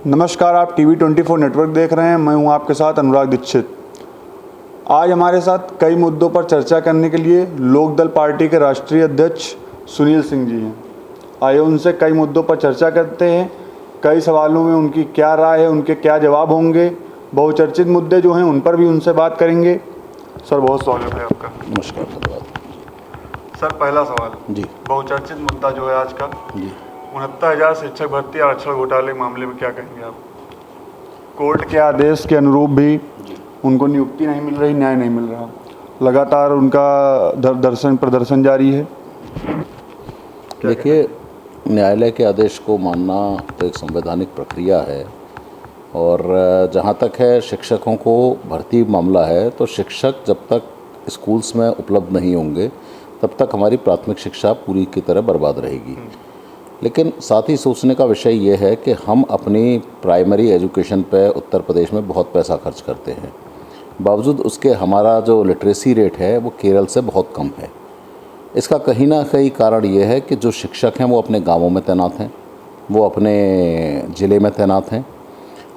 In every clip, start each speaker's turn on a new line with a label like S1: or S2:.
S1: नमस्कार, आप TV24 network देख रहे हैं। मैं हूं आपके साथ अनुराग दीक्षित। आज हमारे साथ कई मुद्दों पर चर्चा करने के लिए लोकदल पार्टी के राष्ट्रीय अध्यक्ष सुनील सिंह जी हैं। आइए उनसे कई मुद्दों पर चर्चा करते हैं। कई सवालों में उनकी क्या राय है, उनके क्या जवाब होंगे, बहुचर्चित मुद्दे जो हैं उन पर भी उनसे बात करेंगे। सर, बहुत स्वागत है आपका।
S2: नमस्कार, धन्यवाद।
S1: सर, पहला सवाल
S2: जी।
S1: बहुचर्चित मुद्दा जो है आज का,
S2: जी
S1: 69,000 शिक्षक भर्ती आरक्षण घोटाले मामले में क्या कहेंगे आप? कोर्ट के आदेश के अनुरूप भी उनको नियुक्ति नहीं मिल रही, न्याय नहीं मिल रहा, लगातार उनका प्रदर्शन जारी है।
S2: देखिए, न्यायालय के आदेश को मानना तो एक संवैधानिक प्रक्रिया है और जहाँ तक है शिक्षकों को भर्ती मामला है तो शिक्षक जब तक स्कूल्स में उपलब्ध नहीं होंगे तब तक हमारी प्राथमिक शिक्षा पूरी की तरह बर्बाद रहेगी। लेकिन साथ ही सोचने का विषय ये है कि हम अपनी प्राइमरी एजुकेशन पे उत्तर प्रदेश में बहुत पैसा खर्च करते हैं, बावजूद उसके हमारा जो लिटरेसी रेट है वो केरल से बहुत कम है। इसका कहीं ना कहीं कारण ये है कि जो शिक्षक हैं वो अपने गांवों में तैनात हैं, वो अपने ज़िले में तैनात हैं।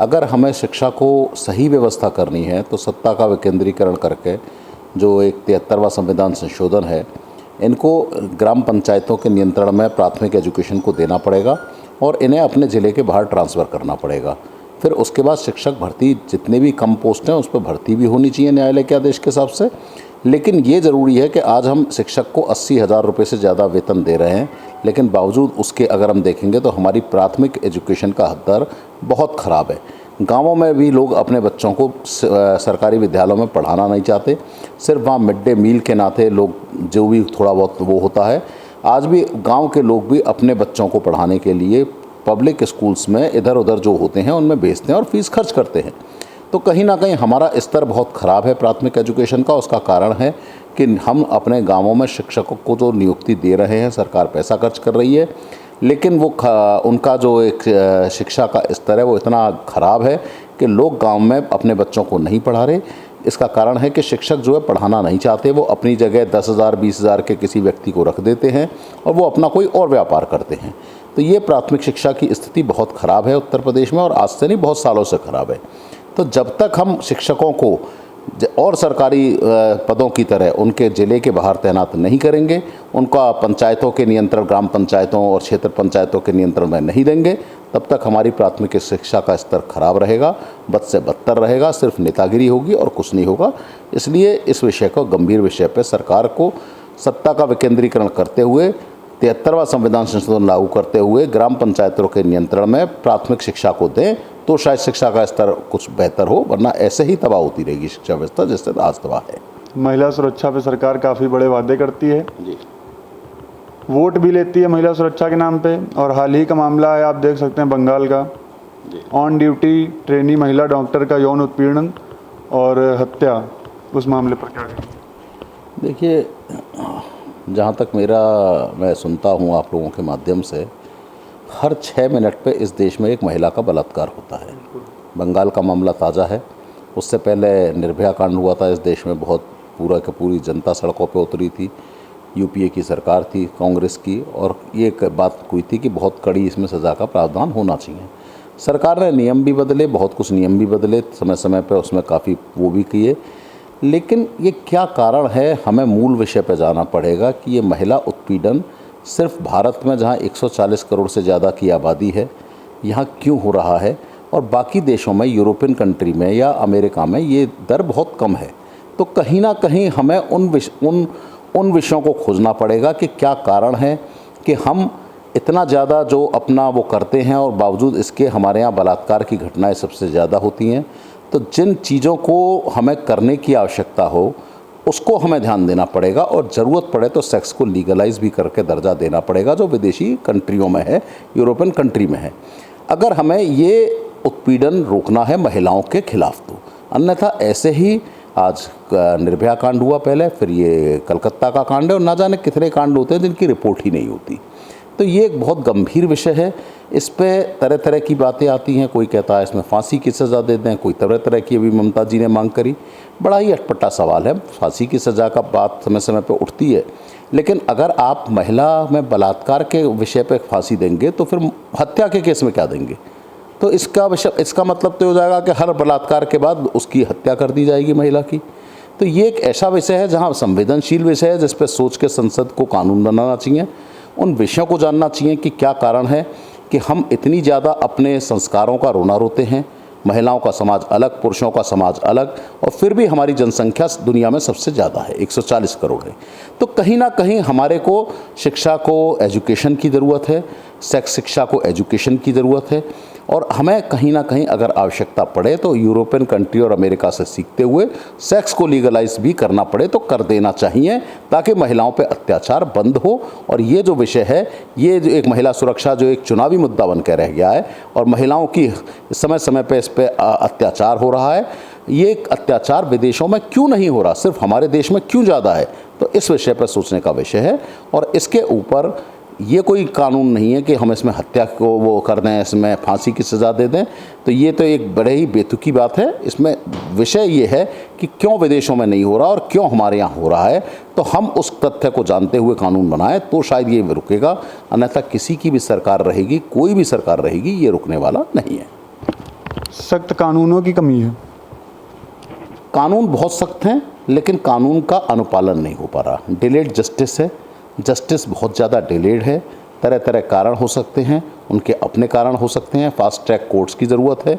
S2: अगर हमें शिक्षा को सही व्यवस्था करनी है तो सत्ता का विकेंद्रीकरण करके जो एक 73वां संविधान संशोधन है, इनको ग्राम पंचायतों के नियंत्रण में प्राथमिक एजुकेशन को देना पड़ेगा और इन्हें अपने ज़िले के बाहर ट्रांसफ़र करना पड़ेगा। फिर उसके बाद शिक्षक भर्ती जितने भी कम पोस्ट हैं उस पर भर्ती भी होनी चाहिए न्यायालय के आदेश के हिसाब से। लेकिन ये ज़रूरी है कि आज हम शिक्षक को 80,000 रुपये से ज़्यादा वेतन दे रहे हैं, लेकिन बावजूद उसके अगर हम देखेंगे तो हमारी प्राथमिक एजुकेशन का दर बहुत ख़राब है। गांवों में भी लोग अपने बच्चों को सरकारी विद्यालयों में पढ़ाना नहीं चाहते, सिर्फ वहाँ मिड डे मील के नाते लोग जो भी थोड़ा बहुत वो होता है। आज भी गांव के लोग भी अपने बच्चों को पढ़ाने के लिए पब्लिक स्कूल्स में इधर उधर जो होते हैं उनमें भेजते हैं और फीस खर्च करते हैं। तो कहीं ना कहीं हमारा स्तर बहुत ख़राब है प्राथमिक एजुकेशन का। उसका कारण है कि हम अपने गाँवों में शिक्षकों को जो नियुक्ति दे रहे हैं, सरकार पैसा खर्च कर रही है, लेकिन वो उनका जो एक शिक्षा का स्तर है वो इतना ख़राब है कि लोग गांव में अपने बच्चों को नहीं पढ़ा रहे। इसका कारण है कि शिक्षक जो है पढ़ाना नहीं चाहते, वो अपनी जगह 10,000 20,000 के किसी व्यक्ति को रख देते हैं और वो अपना कोई और व्यापार करते हैं। तो ये प्राथमिक शिक्षा की स्थिति बहुत ख़राब है उत्तर प्रदेश में और आज से नहीं, बहुत सालों से ख़राब है। तो जब तक हम शिक्षकों को और सरकारी पदों की तरह उनके ज़िले के बाहर तैनात नहीं करेंगे, उनका पंचायतों के नियंत्रण, ग्राम पंचायतों और क्षेत्र पंचायतों के नियंत्रण में नहीं देंगे, तब तक हमारी प्राथमिक शिक्षा का स्तर खराब रहेगा, बद से बदतर रहेगा, सिर्फ नेतागिरी होगी और कुछ नहीं होगा। इसलिए इस विषय को, गंभीर विषय पर सरकार को सत्ता का विकेंद्रीकरण करते हुए 73वां संविधान संशोधन लागू करते हुए ग्राम पंचायतों के नियंत्रण में प्राथमिक शिक्षा को दें तो शायद शिक्षा का स्तर कुछ बेहतर हो, वरना ऐसे ही तबाह होती रहेगी शिक्षा व्यवस्था जिससे आज तबाह है।
S1: महिला सुरक्षा पे सरकार काफ़ी बड़े वादे करती है
S2: जी।
S1: वोट भी लेती है महिला सुरक्षा के नाम पे, और हाल ही का मामला है, आप देख सकते हैं, बंगाल का ऑन ड्यूटी ट्रेनी महिला डॉक्टर का यौन उत्पीड़न और हत्या। उस मामले पर क्या कहेंगे?
S2: देखिए, जहाँ तक मैं सुनता हूँ आप लोगों के माध्यम से, हर 6 मिनट पे इस देश में एक महिला का बलात्कार होता है। बंगाल का मामला ताज़ा है, उससे पहले निर्भया कांड हुआ था इस देश में, बहुत पूरी जनता सड़कों पे उतरी थी। यूपीए की सरकार थी कांग्रेस की, और ये एक बात हुई थी कि बहुत कड़ी इसमें सज़ा का प्रावधान होना चाहिए। सरकार ने नियम भी बदले, बहुत कुछ नियम भी बदले समय समय पर, उसमें काफ़ी वो भी किए। लेकिन ये क्या कारण है, हमें मूल विषय पर जाना पड़ेगा कि ये महिला उत्पीड़न सिर्फ भारत में, जहाँ 140 करोड़ से ज़्यादा की आबादी है, यहाँ क्यों हो रहा है, और बाकी देशों में, यूरोपियन कंट्री में या अमेरिका में ये दर बहुत कम है। तो कहीं ना कहीं हमें उन विषयों को खोजना पड़ेगा कि क्या कारण है कि हम इतना ज़्यादा जो अपना वो करते हैं और बावजूद इसके हमारे यहाँ बलात्कार की घटनाएं सबसे ज़्यादा होती हैं। तो जिन चीज़ों को हमें करने की आवश्यकता हो उसको हमें ध्यान देना पड़ेगा, और ज़रूरत पड़े तो सेक्स को लीगलाइज भी करके दर्जा देना पड़ेगा, जो विदेशी कंट्रियों में है, यूरोपियन कंट्री में है, अगर हमें ये उत्पीड़न रोकना है महिलाओं के खिलाफ तो। अन्यथा ऐसे ही आज निर्भया कांड हुआ पहले, फिर ये कलकत्ता का कांड है, और ना जाने कितने कांड होते हैं जिनकी रिपोर्ट ही नहीं होती। तो ये एक बहुत गंभीर विषय है, इस पे तरह तरह की बातें आती हैं। कोई कहता है इसमें फांसी की सज़ा दे दें, कोई तरह तरह की, अभी ममता जी ने मांग करी। बड़ा ही अटपटा सवाल है, फांसी की सज़ा का बात समय समय पर उठती है, लेकिन अगर आप महिला में बलात्कार के विषय पर फांसी देंगे तो फिर हत्या के केस में क्या देंगे? तो इसका मतलब तो हो जाएगा कि हर बलात्कार के बाद उसकी हत्या कर दी जाएगी महिला की। तो ये एक ऐसा विषय है जहाँ संवेदनशील विषय है जिस पर सोच के संसद को कानून बनाना चाहिए। उन विषयों को जानना चाहिए कि क्या कारण है कि हम इतनी ज़्यादा अपने संस्कारों का रोना रोते हैं। महिलाओं का समाज अलग, पुरुषों का समाज अलग, और फिर भी हमारी जनसंख्या दुनिया में सबसे ज़्यादा है, 140 करोड़ है। तो कहीं ना कहीं हमारे को शिक्षा को, एजुकेशन की ज़रूरत है, सेक्स शिक्षा को एजुकेशन की ज़रूरत है। और हमें कहीं ना कहीं अगर आवश्यकता पड़े तो यूरोपियन कंट्री और अमेरिका से सीखते हुए सेक्स को लीगलाइज भी करना पड़े तो कर देना चाहिए, ताकि महिलाओं पे अत्याचार बंद हो। और ये जो विषय है, ये जो एक महिला सुरक्षा जो एक चुनावी मुद्दा बन के रह गया है और महिलाओं की समय समय पे इस पर अत्याचार हो रहा है, ये अत्याचार विदेशों में क्यों नहीं हो रहा, सिर्फ हमारे देश में क्यों ज़्यादा है, तो इस विषय पर सोचने का विषय है। और इसके ऊपर ये कोई कानून नहीं है कि हम इसमें हत्या को वो कर दें, इसमें फांसी की सज़ा दे दें। तो ये तो एक बड़े ही बेतुकी बात है। इसमें विषय ये है कि क्यों विदेशों में नहीं हो रहा और क्यों हमारे यहाँ हो रहा है। तो हम उस तथ्य को जानते हुए कानून बनाएं तो शायद ये रुकेगा, अन्यथा किसी की भी सरकार रहेगी, कोई भी सरकार रहेगी, ये रुकने वाला नहीं है।
S1: सख्त कानूनों की कमी है।
S2: कानून बहुत सख्त हैं, लेकिन कानून का अनुपालन नहीं हो पा रहा। डिलेड जस्टिस है, जस्टिस बहुत ज़्यादा डिलेड है। तरह तरह कारण हो सकते हैं, उनके अपने कारण हो सकते हैं। फास्ट ट्रैक कोर्ट्स की ज़रूरत है।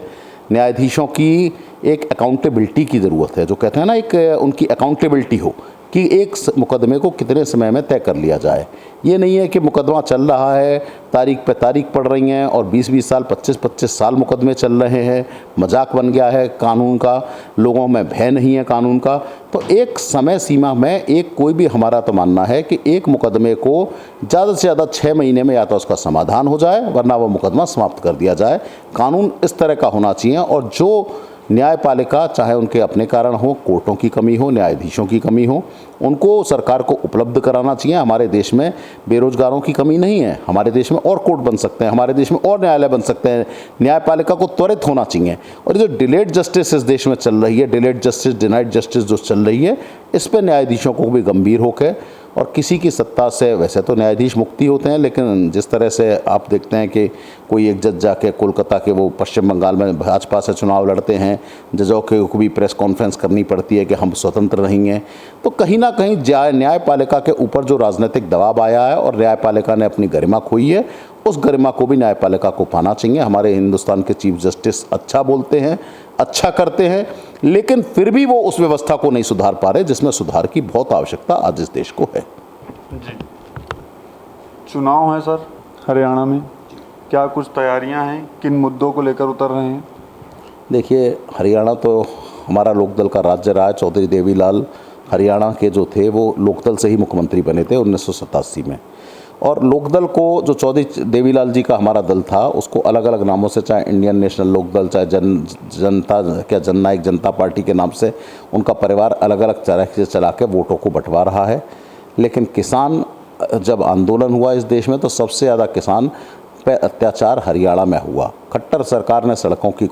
S2: न्यायाधीशों की एक अकाउंटेबिलिटी की ज़रूरत है, जो कहते हैं ना, एक उनकी अकाउंटेबिलिटी हो कि एक मुकदमे को कितने समय में तय कर लिया जाए। ये नहीं है कि मुकदमा चल रहा है, तारीख पे तारीख पड़ रही हैं और 20-20 साल, 25-25 साल मुकदमे चल रहे हैं। मजाक बन गया है कानून का, लोगों में भय नहीं है कानून का। तो एक समय सीमा में एक कोई भी, हमारा तो मानना है कि एक मुकदमे को ज़्यादा से ज़्यादा 6 महीने में या तो उसका समाधान हो जाए, वरना वो मुकदमा समाप्त कर दिया जाए। कानून इस तरह का होना चाहिए। और जो न्यायपालिका, चाहे उनके अपने कारण हो, कोर्टों की कमी हो, न्यायाधीशों की कमी हो, उनको सरकार को उपलब्ध कराना चाहिए। हमारे देश में बेरोजगारों की कमी नहीं है, हमारे देश में और कोर्ट बन सकते हैं, हमारे देश में और न्यायालय बन सकते हैं। न्यायपालिका को त्वरित होना चाहिए। और जो डिलेड जस्टिस इस देश में चल रही है, डिलेड जस्टिस, डिनाइड जस्टिस जो चल रही है, इस पर न्यायाधीशों को भी गंभीर होकर, और किसी की सत्ता से वैसे तो न्यायाधीश मुक्ति होते हैं, लेकिन जिस तरह से आप देखते हैं कि कोई एक जज जाके कोलकाता के, वो पश्चिम बंगाल में भाजपा से चुनाव लड़ते हैं, जजों को भी प्रेस कॉन्फ्रेंस करनी पड़ती है कि हम स्वतंत्र रहेंगे। तो कहीं ना कहीं न्यायपालिका के ऊपर जो राजनीतिक दबाव आया है और न्यायपालिका ने अपनी गरिमा खोई है, उस गरिमा को भी न्यायपालिका को पाना चाहिए। हमारे हिंदुस्तान के चीफ जस्टिस अच्छा बोलते हैं, अच्छा करते हैं, लेकिन फिर भी वो उस व्यवस्था को नहीं सुधार पा रहे जिसमें सुधार की बहुत आवश्यकता आज इस देश को है।
S1: जी, चुनाव है सर हरियाणा में, क्या कुछ तैयारियां हैं, किन मुद्दों को लेकर उतर रहे हैं?
S2: देखिए, हरियाणा तो हमारा लोकदल का राज्य रहा है। चौधरी देवीलाल हरियाणा के जो थे वो लोकदल से ही मुख्यमंत्री बने थे 1987 में। और लोकदल को, जो चौधरी देवीलाल जी का हमारा दल था, उसको अलग अलग नामों से, चाहे इंडियन नेशनल लोकदल, चाहे जननायक जनता पार्टी के नाम से, उनका परिवार अलग अलग तरह से चला के वोटों को बंटवा रहा है। लेकिन किसान, जब आंदोलन हुआ इस देश में, तो सबसे ज़्यादा किसान पे अत्याचार हरियाणा में हुआ। खट्टर सरकार ने सड़कों की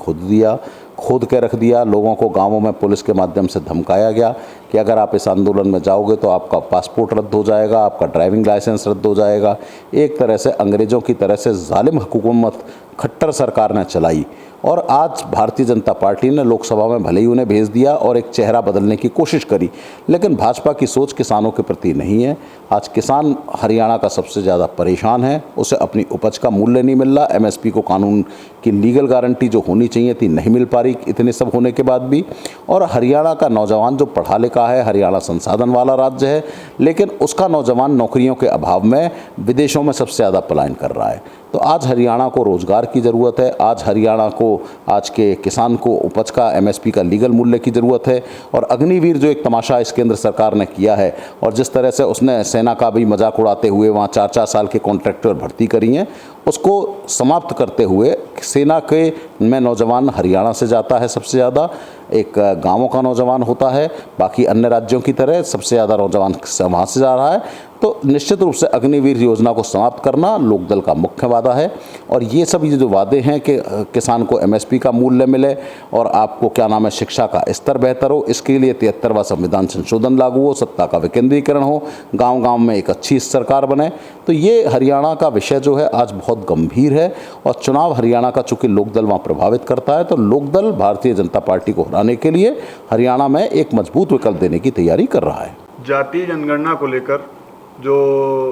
S2: खोद के रख दिया। लोगों को गांवों में पुलिस के माध्यम से धमकाया गया कि अगर आप इस आंदोलन में जाओगे तो आपका पासपोर्ट रद्द हो जाएगा, आपका ड्राइविंग लाइसेंस रद्द हो जाएगा। एक तरह से अंग्रेज़ों की तरह से जालिम हुकूमत खट्टर सरकार ने चलाई। और आज भारतीय जनता पार्टी ने लोकसभा में भले ही उन्हें भेज दिया और एक चेहरा बदलने की कोशिश करी, लेकिन भाजपा की सोच किसानों के प्रति नहीं है। आज किसान हरियाणा का सबसे ज़्यादा परेशान है, उसे अपनी उपज का मूल्य नहीं मिल रहा। एमएसपी को कानून की लीगल गारंटी जो होनी चाहिए थी नहीं मिल पा रही, इतने सब होने के बाद भी। और हरियाणा का नौजवान जो पढ़ा लिखा है, हरियाणा संसाधन वाला राज्य है, लेकिन उसका नौजवान नौकरियों के अभाव में विदेशों में सबसे ज़्यादा पलायन कर रहा है। तो आज हरियाणा को रोज़गार की ज़रूरत है। आज हरियाणा को, आज के किसान को उपज का, एमएसपी का लीगल मूल्य की ज़रूरत है। और अग्निवीर जो एक तमाशा इस केंद्र सरकार ने किया है, और जिस तरह से उसने सेना का भी मजाक उड़ाते हुए वहाँ 4-4 साल के कॉन्ट्रैक्टर भर्ती करी हैं, उसको समाप्त करते हुए सेना के में नौजवान हरियाणा से जाता है सबसे ज़्यादा। एक गाँवों का नौजवान होता है, बाकी अन्य राज्यों की तरह सबसे ज़्यादा नौजवान वहाँ से जा रहा है। तो निश्चित रूप से अग्निवीर योजना को समाप्त करना लोकदल का मुख्य वादा है। और ये सब जो वादे हैं कि किसान को एमएसपी का मूल्य मिले और आपको क्या नाम है शिक्षा का स्तर बेहतर हो, इसके लिए 73वां संविधान संशोधन लागू हो, सत्ता का विकेंद्रीकरण हो, गांव-गांव में एक अच्छी सरकार बने। तो ये हरियाणा का विषय जो है आज बहुत गंभीर है और चुनाव हरियाणा का चूँकि लोकदल वहाँ प्रभावित करता है, तो लोकदल भारतीय जनता पार्टी को हराने के लिए हरियाणा में एक मजबूत विकल्प देने की तैयारी कर रहा है।
S1: जातीय जनगणना को लेकर जो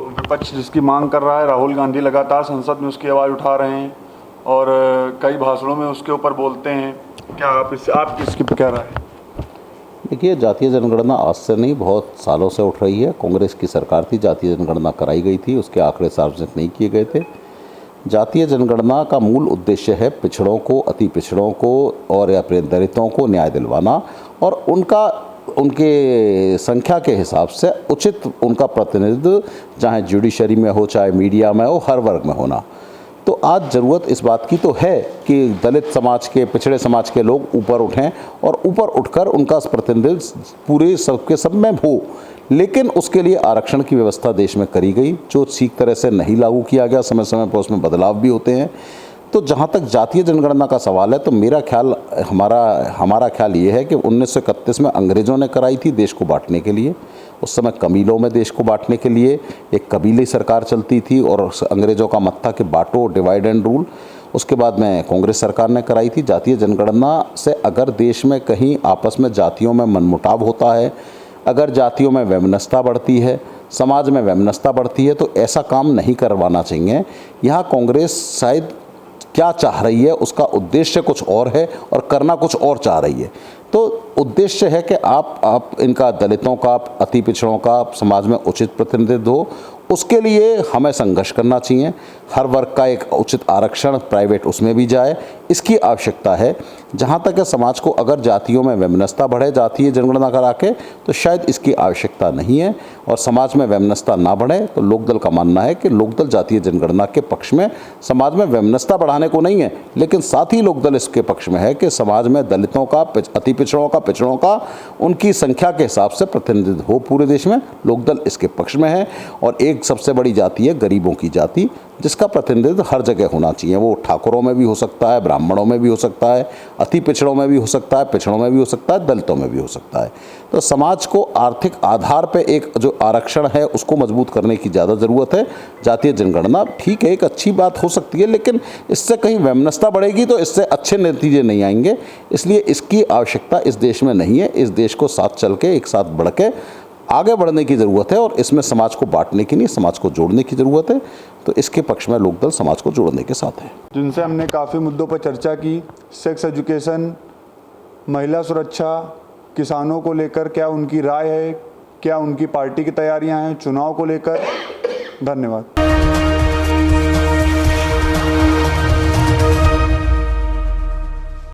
S1: विपक्ष जिसकी मांग कर रहा है, राहुल गांधी लगातार संसद में उसकी आवाज़ उठा रहे हैं और कई भाषणों में उसके ऊपर बोलते हैं। क्या आप इसकी क्या राय है?
S2: देखिए, जातीय जनगणना आज से नहीं बहुत सालों से उठ रही है। कांग्रेस की सरकार थी, जातीय जनगणना कराई गई थी, उसके आंकड़े सार्वजनिक नहीं किए गए थे। जातीय जनगणना का मूल उद्देश्य है पिछड़ों को, अति पिछड़ों को और या फिर दलितों को न्याय दिलवाना और उनके संख्या के हिसाब से उचित उनका प्रतिनिधित्व चाहे जुडिशरी में हो, चाहे मीडिया में हो, हर वर्ग में होना। तो आज ज़रूरत इस बात की तो है कि दलित समाज के, पिछड़े समाज के लोग ऊपर उठें और ऊपर उठकर उनका प्रतिनिधित्व पूरे सबके सब में हो। लेकिन उसके लिए आरक्षण की व्यवस्था देश में करी गई जो ठीक तरह से नहीं लागू किया गया, समय समय पर उसमें बदलाव भी होते हैं। तो जहाँ तक जातीय जनगणना का सवाल है तो मेरा ख्याल हमारा ख्याल ये है कि 1931 में अंग्रेज़ों ने कराई थी देश को बांटने के लिए। उस समय कबीलों में देश को बांटने के लिए एक कबीली सरकार चलती थी और अंग्रेज़ों का मत था कि बांटो, डिवाइड एंड रूल। उसके बाद में कांग्रेस सरकार ने कराई थी जातीय जनगणना से। अगर देश में कहीं आपस में जातियों में मनमुटाव होता है, अगर जातियों में वैमनस्यता बढ़ती है, समाज में वैमनस्यता बढ़ती है, तो ऐसा काम नहीं करवाना चाहिए। यहाँ कांग्रेस शायद क्या चाह रही है, उसका उद्देश्य कुछ और है और करना कुछ और चाह रही है। तो उद्देश्य है कि आप इनका दलितों का, अति पिछड़ों का समाज में उचित प्रतिनिधित्व हो, उसके लिए हमें संघर्ष करना चाहिए। हर वर्ग का एक उचित आरक्षण प्राइवेट उसमें भी जाए, इसकी आवश्यकता है। जहाँ तक है समाज को अगर जातियों में वैमनस्यता बढ़े जातीय जनगणना करा के, तो शायद इसकी आवश्यकता नहीं है। और समाज में वैमनस्यता ना बढ़े तो लोकदल का मानना है कि लोकदल जातीय जनगणना के पक्ष में, समाज में वैमनस्यता बढ़ाने को नहीं है, लेकिन साथ ही लोकदल इसके पक्ष में है कि समाज में दलितों का, अति पिछड़ों का उनकी संख्या के हिसाब से प्रतिनिधित्व हो पूरे देश में। लोकदल इसके पक्ष में है। और एक सबसे बड़ी जाति है गरीबों की जाति, जिसका प्रतिनिधित्व हर जगह होना चाहिए। वो ठाकुरों में भी हो सकता है, ब्राह्मणों में भी हो सकता है, अति पिछड़ों में भी हो सकता है, पिछड़ों में भी हो सकता है, दलितों में भी हो सकता है। तो समाज को आर्थिक आधार पे एक जो आरक्षण है उसको मजबूत करने की ज़्यादा ज़रूरत है। जातीय जनगणना ठीक है, एक अच्छी बात हो सकती है, लेकिन इससे कहीं वैमनस्यता बढ़ेगी तो इससे अच्छे नतीजे नहीं आएंगे। इसलिए इसकी आवश्यकता इस देश में नहीं है। इस देश को साथ चल के, एक साथ बढ़ के आगे बढ़ने की ज़रूरत है और इसमें समाज को बांटने की नहीं, समाज को जोड़ने की ज़रूरत है। तो इसके पक्ष में लोकदल समाज को जोड़ने के साथ है।
S1: जिनसे हमने काफ़ी मुद्दों पर चर्चा की, सेक्स एजुकेशन, महिला सुरक्षा, किसानों को लेकर क्या उनकी राय है, क्या उनकी पार्टी की तैयारियां हैं चुनाव को लेकर। धन्यवाद।